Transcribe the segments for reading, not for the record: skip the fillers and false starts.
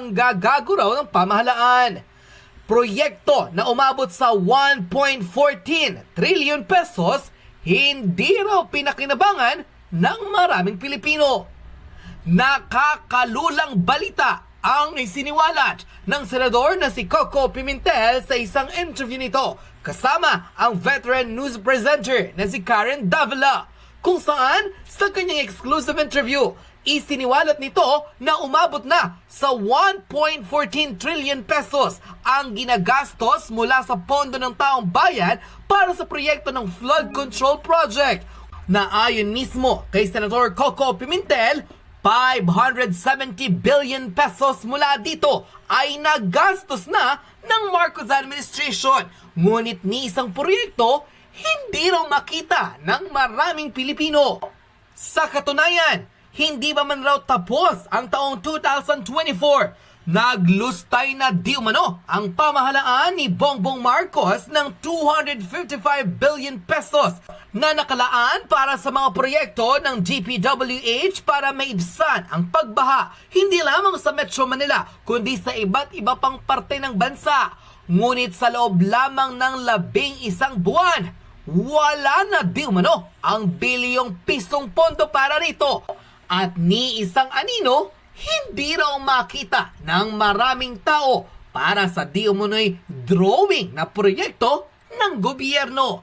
manggagago raw ng pamahalaan. Proyekto na umabot sa 1.14 trillion pesos, hindi raw pinakinabangan ng maraming Pilipino. Nakakalulang balita ang isiniwalat ng senador na si Coco Pimentel sa isang interview nito kasama ang veteran news presenter na si Karen Davila, kung saan sa kanyang exclusive interview isiniwalat nito na umabot na sa 1.14 trillion pesos ang ginagastos mula sa pondo ng taong bayan para sa proyekto ng flood control project, na ayon mismo kay Senator Coco Pimentel, 570 billion pesos mula dito ay nagastos na ng Marcos administration. Ngunit ni isang proyekto, hindi raw makita ng maraming Pilipino. Sa katunayan, hindi pa man raw tapos ang taong 2024. Naglustay na di umano ang pamahalaan ni Bongbong Marcos ng 255 billion pesos na nakalaan para sa mga proyekto ng DPWH para maibsan ang pagbaha hindi lamang sa Metro Manila kundi sa iba't iba pang parte ng bansa. Ngunit sa loob lamang ng 11 buwan, wala na di umano ang bilyong pisong pondo para rito. At ni isang anino, hindi raw makita ng maraming tao para sa di umano'y drawing na proyekto ng gobyerno.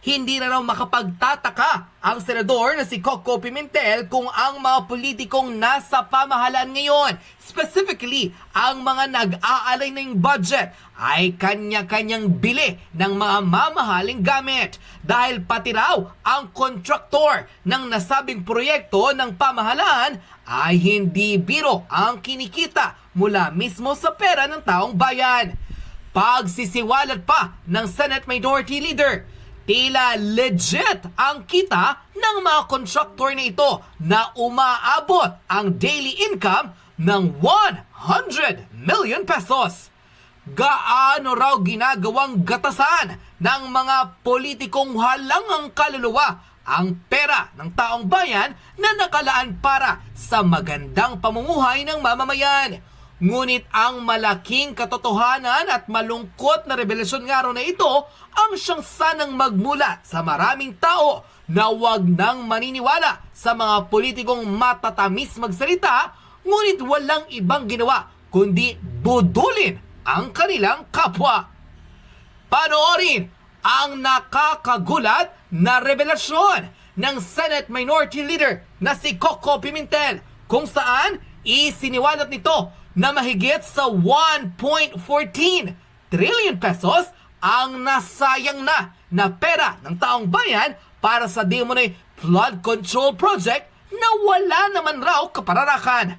Hindi na raw makapagtataka ang senador na si Coco Pimentel kung ang mga politikong nasa pamahalaan ngayon, specifically ang mga nag-aalay ng budget, ay kanya-kanyang bili ng mga mamahaling gamit. Dahil pati raw ang kontraktor ng nasabing proyekto ng pamahalaan ay hindi biro ang kinikita mula mismo sa pera ng taong bayan. Pagsisiwalat pa ng Senate Minority Leader, tila legit ang kita ng mga kontraktor na ito na umaabot ang daily income ng 100 million pesos. Gaano raw ginagawang gatasan ng mga politikong halangang kaluluwa ang pera ng taong bayan na nakalaan para sa magandang pamumuhay ng mamamayan? Ngunit ang malaking katotohanan at malungkot na revelasyon nga raw na ito ang siyang sanang magmula sa maraming tao na wag nang maniniwala sa mga politikong matatamis magsalita ngunit walang ibang ginawa kundi budulin ang kanilang kapwa. Panoorin ang nakakagulat na revelasyon ng Senate Minority Leader na si Coco Pimentel kung saan isiniwalat nito na mahigit sa 1.14 trillion pesos ang nasayang na pera ng taong bayan para sa di umano'y flood control project na wala naman raw kapararakan.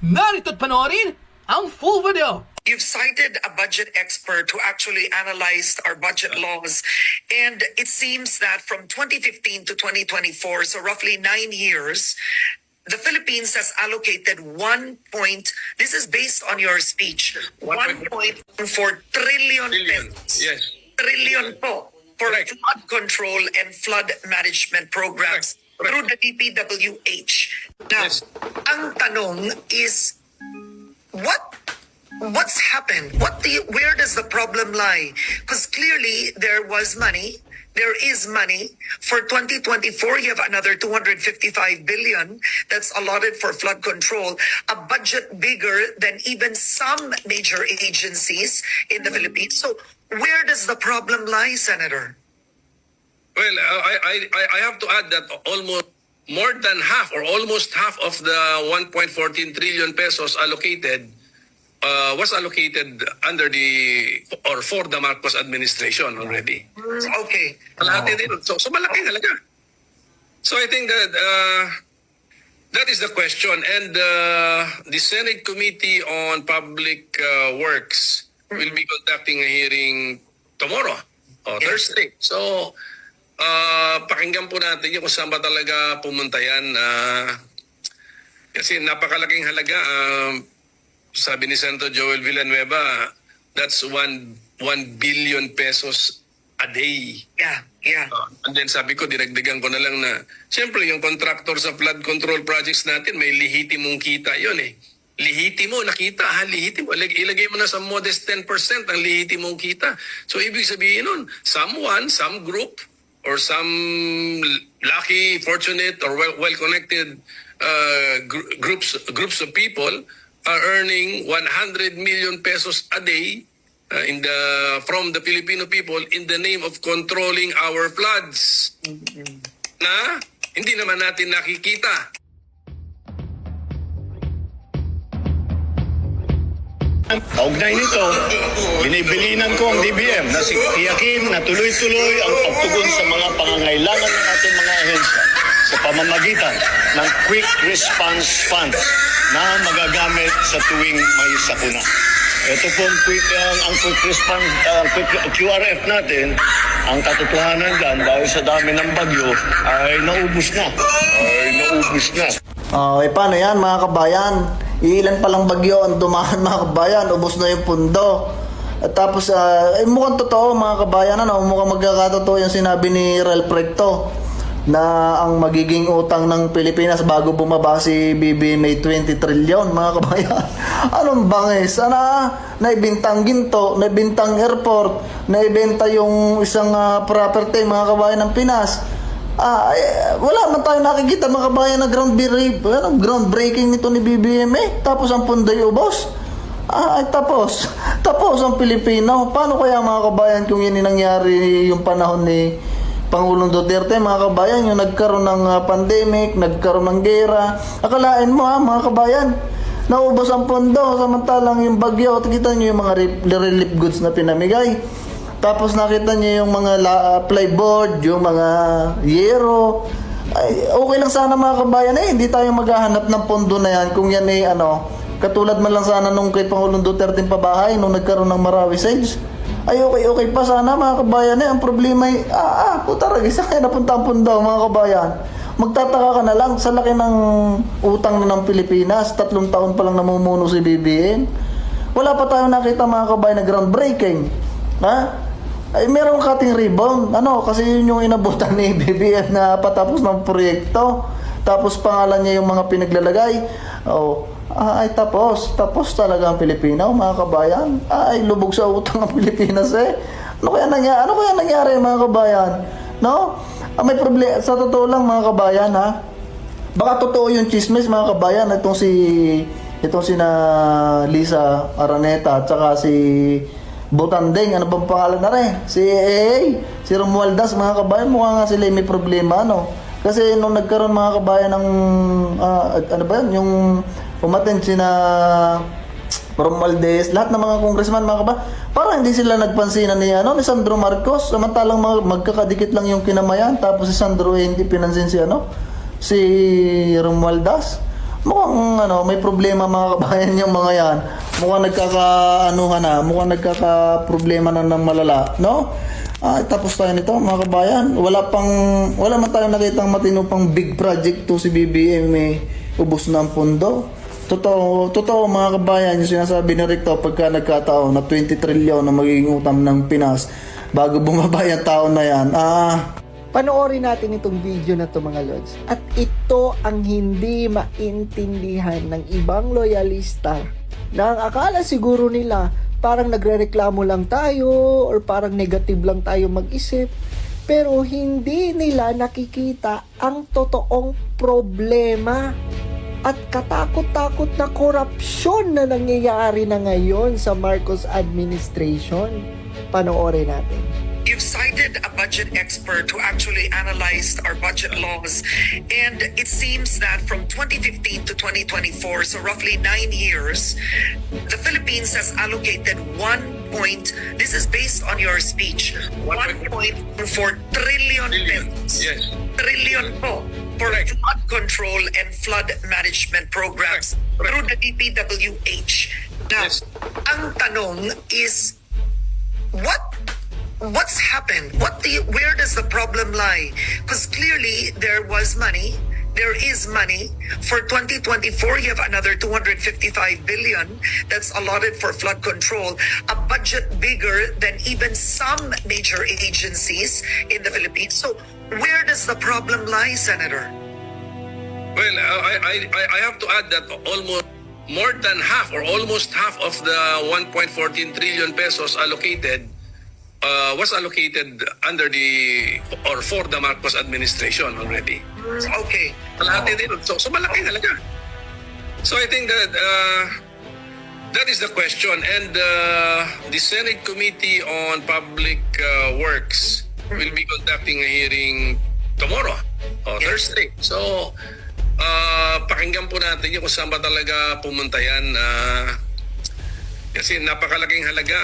Narito't panoorin ang full video. You've cited a budget expert who actually analyzed our budget laws, and it seems that from 2015 to 2024, so roughly 9 years, the Philippines has allocated this is based on your speech, 1.4 trillion pesos. Yes. Trillion po for Correct. flood control and flood management programs Correct. through the DPWH. Now, Yes. ang tanong is, what's happened? Where does the problem lie? Because clearly there was money. There is money. For 2024, you have another 255 billion that's allotted for flood control, a budget bigger than even some major agencies in the Philippines. So where does the problem lie, Senator? Well, I have to add that almost more than half or almost half of the 1.14 trillion pesos allocated was allocated under for the Marcos administration already. Okay. Kalahati din. So malaki halaga. So I think that that is the question. And the Senate Committee on Public Works will be conducting a hearing tomorrow or Thursday. So pakinggan po natin yung kung saan ba talaga pumunta yan. Kasi napakalaking halaga. Sabi ni Senator Joel Villanueva, that's 1 billion pesos a day. Yeah. And then sabi ko, dinagdagan ko na lang na, siyempre yung contractor sa flood control projects natin, may lihitimong kita yun eh. lihitimo na kita, lihitimo. Ilagay mo na sa modest 10% ang lihitimong kita. So, ibig sabihin nun, some group, or some lucky, fortunate, or well-connected groups of people are earning 100 million pesos a day from the Filipino people in the name of controlling our floods na hindi naman natin nakikita. Kaugnay nito, binibilinan ko ang DBM na tiyakin na tuloy-tuloy ang pagtugon sa mga pangangailangan ng ating mga ahensya sa pamamagitan ng Quick Response Fund na magagamit sa tuwing may sakuna. Ito po ang quick response, quick QRF natin. Ang katotohanan dyan, dahil sa dami ng bagyo, ay naubos na. Paano yan mga kabayan? Ilan palang bagyo ang dumaan mga kabayan, ubos na yung pundo. At tapos, mukhang totoo mga kabayan, mukhang magkakatotoo yung sinabi ni Ralph Recto na ang magiging utang ng Pilipinas bago bumaba si BBM ay 20 trilyon mga kabayan. Anong bangis? Naibintang ginto, naibintang airport, naibenta yung isang property mga kabayan ng Pinas. Wala man tayo nakikita mga kabayan na groundbreaking nito ni BBM tapos ang punday ubos. Tapos ang Pilipino. Paano kaya mga kabayan kung yun yung nangyari yung panahon ni Pangulong Duterte mga kabayan, yung nagkaroon ng pandemic, nagkaroon ng gera. Akalain mo mga kabayan, naubos ang pondo samantalang yung bagyo, kita nyo yung mga relief goods na pinamigay. Tapos nakita niyo yung mga plyboard, yung mga yero. Okay lang sana mga kabayan hindi tayo maghahanap ng pondo na yan kung yan katulad man lang sana nung kay Pangulong Duterte pabahay nung nagkaroon ng Marawi Siege. Okay pa sana mga kabayan ang problema ay puta ragi sa kaya napunta ang pondo mga kabayan. Magtataka ka na lang sa laki ng utang na ng Pilipinas, 3 taon pa lang namumuno si BBM. Wala pa tayong nakita mga kabayan na groundbreaking. Meron kating rebound. Kasi yun yung inabutan ni BBM na patapos ng proyekto. Tapos pangalan niya yung mga pinaglalagay. Tapos talaga ang Pilipino, mga kabayan. Lubog sa utang ang Pilipinas Ano kaya nangyari mga kabayan? May problema. Sa totoo lang mga kabayan baka totoo yung chismis mga kabayan. Itong si na Lisa Araneta at saka si Butanding, ano bang pangalan na rin? Si Romualdez mga kabayan, mukha nga sila may problema Kasi nung nagkaroon mga kabayan ng yung umattend si na Romualdez, lahat ng mga congressman mga kabayan, parang hindi sila nagpansinan ni Sandro Marcos, samantalang magkakadikit lang yung kinamayan, tapos si Sandro hindi pinansin si Romualdez. Mukhang may problema mga kabayan yung mga yan. Mukhang mukhang nagkaka-problema na ng malala, tapos tayo nito mga kabayan. Wala man tayong nakitang matino pang big project to si BBM ubos na ang pondo. Totoo mga kabayan yung sinasabi ni Recto pagka nagkataon na 20 trilyon na magiging utang ng Pinas bago bumaba yung taon na yan. Panoorin natin itong video na to mga lods. At ito ang hindi maintindihan ng ibang loyalista na ang akala siguro nila parang nagrereklamo lang tayo or parang negative lang tayo mag-isip. Pero hindi nila nakikita ang totoong problema at katakot-takot na korupsyon na nangyayari na ngayon sa Marcos administration. Panoorin natin. You've cited a budget expert who actually analyzed our budget laws, and it seems that from 2015 to 2024, so roughly 9 years, the Philippines has allocated this is based on your speech, 1.4 trillion pesos. Yes. Trillion po for flood control and flood management programs through the DPWH. Now, ang tanong is, what's happened? Where does the problem lie? Because clearly there was money. There is money. For 2024, you have another 255 billion that's allotted for flood control, a budget bigger than even some major agencies in the Philippines. So where does the problem lie, Senator? Well, I have to add that almost more than half or almost half of the 1.14 trillion pesos allocated was allocated under the or for the Marcos administration already. Okay. Kalahati din. So malaking halaga. So I think that that is the question. And the Senate Committee on Public Works will be conducting a hearing tomorrow or Thursday. So pakinggan po natin yung kung saan ba talaga pumunta yan. Kasi napakalaking halaga.